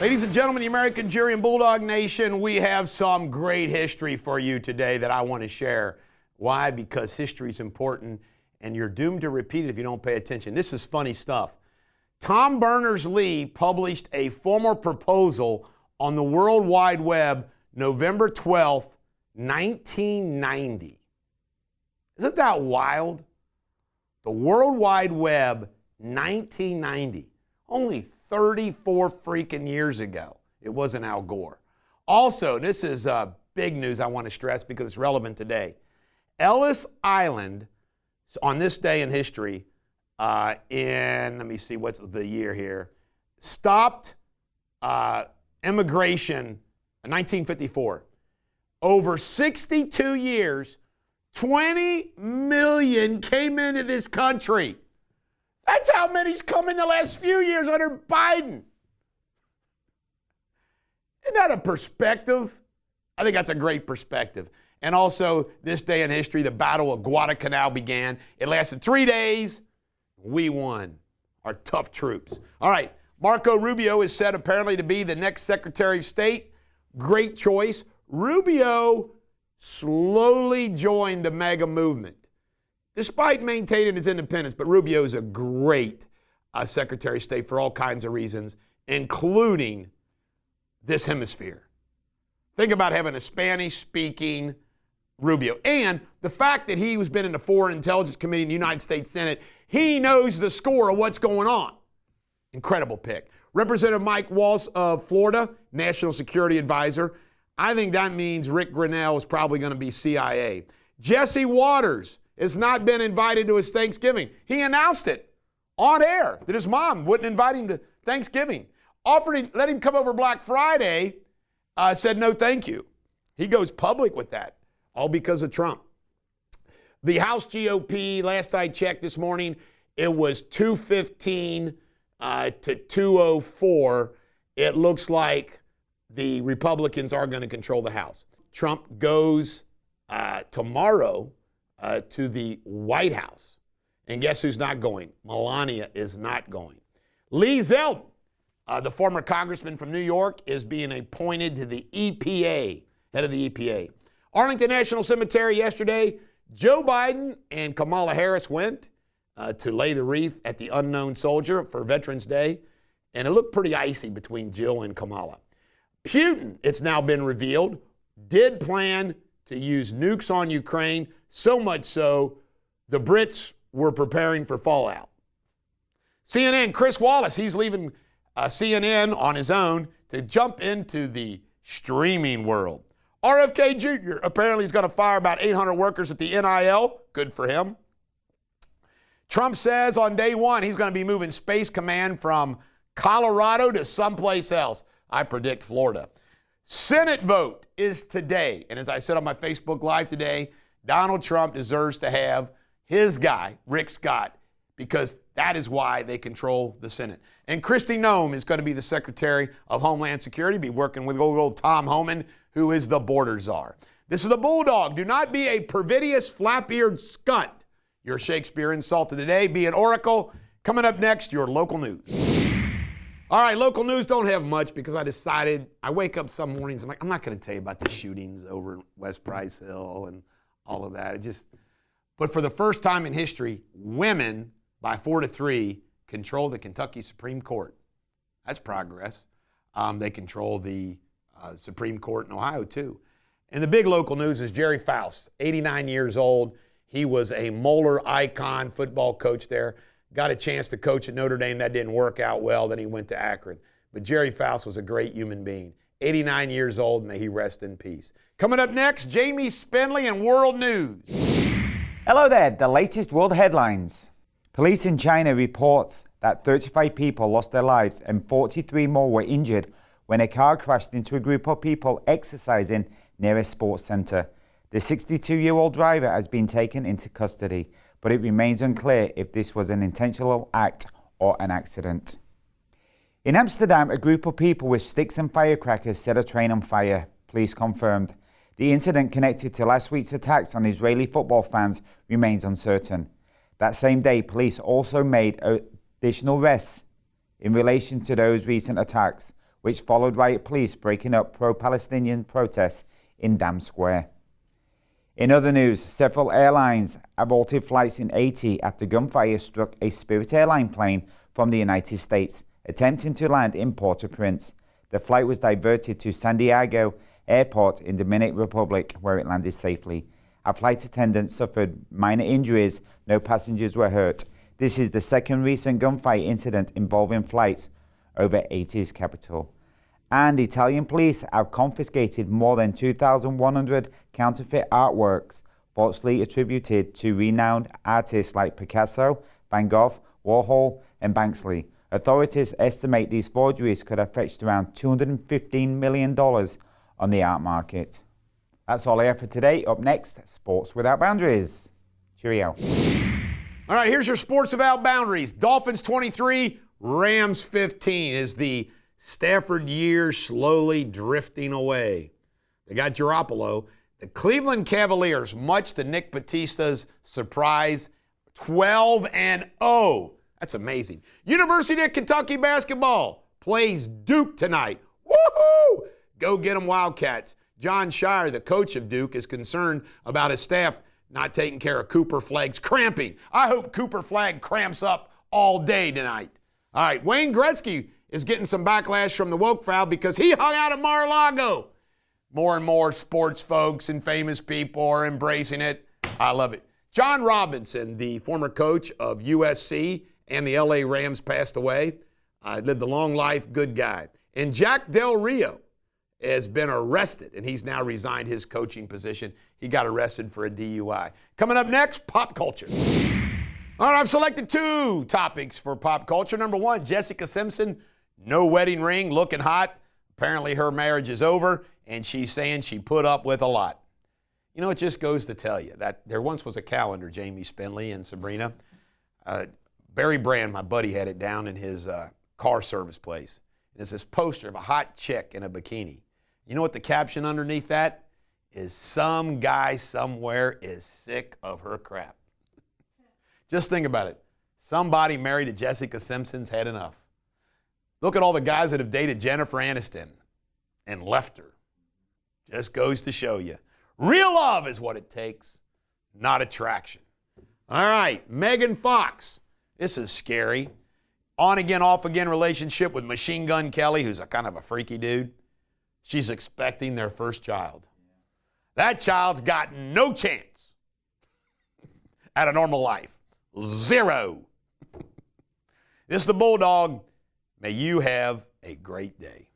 Ladies and gentlemen, the American Jury and Bulldog Nation, we have some great history for you today that I want to share. Why? Because history is important, and you're doomed to repeat it if you don't pay attention. This is funny stuff. Tom Berners-Lee published a formal proposal on the World Wide Web November 12th, 1990. Isn't that wild? The World Wide Web, 1990. Only 34 freaking years ago. It wasn't Al Gore. Also, this is big news I want to stress because it's relevant today. Ellis Island, on this day in history, let me see, what's the year here, stopped immigration in 1954. Over 62 years, 20 million came into this country. That's how many's come in the last few years under Biden. Isn't that a perspective? I think that's a great perspective. And also, this day in history, the Battle of Guadalcanal began. It lasted 3 days. We won. Our tough troops. All right, Marco Rubio is said apparently to be the next Secretary of State. Great choice. Rubio slowly joined the MAGA movement, despite maintaining his independence. But Rubio is a great Secretary of State for all kinds of reasons, including this hemisphere. Think about having a Spanish-speaking Rubio. And the fact that he has been in the Foreign Intelligence Committee in the United States Senate, he knows the score of what's going on. Incredible pick. Representative Mike Waltz of Florida, National Security Advisor. I think that means Rick Grinnell is probably going to be CIA. Jesse Waters has not been invited to his Thanksgiving. He announced it on air that his mom wouldn't invite him to Thanksgiving. Let him come over Black Friday, said no thank you. He goes public with that, all because of Trump. The House GOP, last I checked this morning, it was 215 to 204. It looks like the Republicans are going to control the House. Trump goes tomorrow to the White House. And guess who's not going? Melania is not going. Lee Zeldin, the former congressman from New York, is being appointed to the EPA, head of the EPA. Arlington National Cemetery yesterday, Joe Biden and Kamala Harris went to lay the wreath at the unknown soldier for Veterans Day, and it looked pretty icy between Jill and Kamala. Putin, it's now been revealed, did plan to use nukes on Ukraine, so much so the Brits were preparing for fallout. CNN, Chris Wallace, he's leaving CNN on his own to jump into the streaming world. RFK Jr. apparently is going to fire about 800 workers at the NIL. Good for him. Trump says on day one he's going to be moving Space Command from Colorado to someplace else. I predict Florida. Senate vote is today. And as I said on my Facebook Live today, Donald Trump deserves to have his guy, Rick Scott, because that is why they control the Senate. And Kristi Noem is going to be the Secretary of Homeland Security, be working with old Tom Homan, who is the border czar. This is the Bulldog. Do not be a perfidious, flap-eared scunt. Your Shakespeare insult of the day. Be an oracle. Coming up next, your local news. All right, local news don't have much because I decided, I wake up some mornings, I'm not going to tell you about the shootings over in West Price Hill and all of that. But for the first time in history, women, by 4-3, control the Kentucky Supreme Court. That's progress. They control the Supreme Court in Ohio, too. And the big local news is Jerry Faust, 89 years old. He was a Moeller icon football coach there. Got a chance to coach at Notre Dame. That didn't work out well. Then he went to Akron. But Jerry Faust was a great human being. 89 years old. May he rest in peace. Coming up next, Jamie Spindley and World News. Hello there. The latest world headlines. Police in China reports that 35 people lost their lives and 43 more were injured when a car crashed into a group of people exercising near a sports center. The 62-year-old driver has been taken into custody, but it remains unclear if this was an intentional act or an accident. In Amsterdam, a group of people with sticks and firecrackers set a train on fire, police confirmed. The incident connected to last week's attacks on Israeli football fans remains uncertain. That same day, police also made additional arrests in relation to those recent attacks, which followed riot police breaking up pro-Palestinian protests in Dam Square. In other news, several airlines have halted flights in Haiti after gunfire struck a Spirit Airline plane from the United States, attempting to land in Port-au-Prince. The flight was diverted to San Diego Airport in the Dominican Republic, where it landed safely. A flight attendant suffered minor injuries. No passengers were hurt. This is the second recent gunfire incident involving flights over Haiti's capital. And Italian police have confiscated more than 2,100 counterfeit artworks falsely attributed to renowned artists like Picasso, Van Gogh, Warhol, and Banksy. Authorities estimate these forgeries could have fetched around $215 million on the art market. That's all I have for today. Up next, Sports Without Boundaries. Cheerio. All right, here's your Sports Without Boundaries. Dolphins 23, Rams 15 is the Stafford years slowly drifting away. They got Garoppolo. The Cleveland Cavaliers, much to Nick Batista's surprise, 12-0. That's amazing. University of Kentucky basketball plays Duke tonight. Woohoo! Go get them Wildcats. John Shire, the coach of Duke, is concerned about his staff not taking care of Cooper Flagg's cramping. I hope Cooper Flagg cramps up all day tonight. All right, Wayne Gretzky is getting some backlash from the woke crowd because he hung out at Mar-a-Lago. More and more sports folks and famous people are embracing it. I love it. John Robinson, the former coach of USC and the LA Rams, passed away. Lived a long life, good guy. And Jack Del Rio has been arrested, and he's now resigned his coaching position. He got arrested for a DUI. Coming up next, pop culture. All right, I've selected two topics for pop culture. Number one, Jessica Simpson, no wedding ring, looking hot. Apparently her marriage is over, and she's saying she put up with a lot. You know, it just goes to tell you that there once was a calendar, Jamie Spindley and Sabrina. Barry Brand, my buddy, had it down in his car service place. It's this poster of a hot chick in a bikini. You know what the caption underneath that is? Some guy somewhere is sick of her crap. Just think about it. Somebody married to Jessica Simpson's had enough. Look at all the guys that have dated Jennifer Aniston and left her. Just goes to show you. Real love is what it takes, not attraction. All right, Megan Fox. This is scary. On again, off again relationship with Machine Gun Kelly, who's a kind of a freaky dude. She's expecting their first child. That child's got no chance at a normal life. Zero. This is the Bulldog. May you have a great day.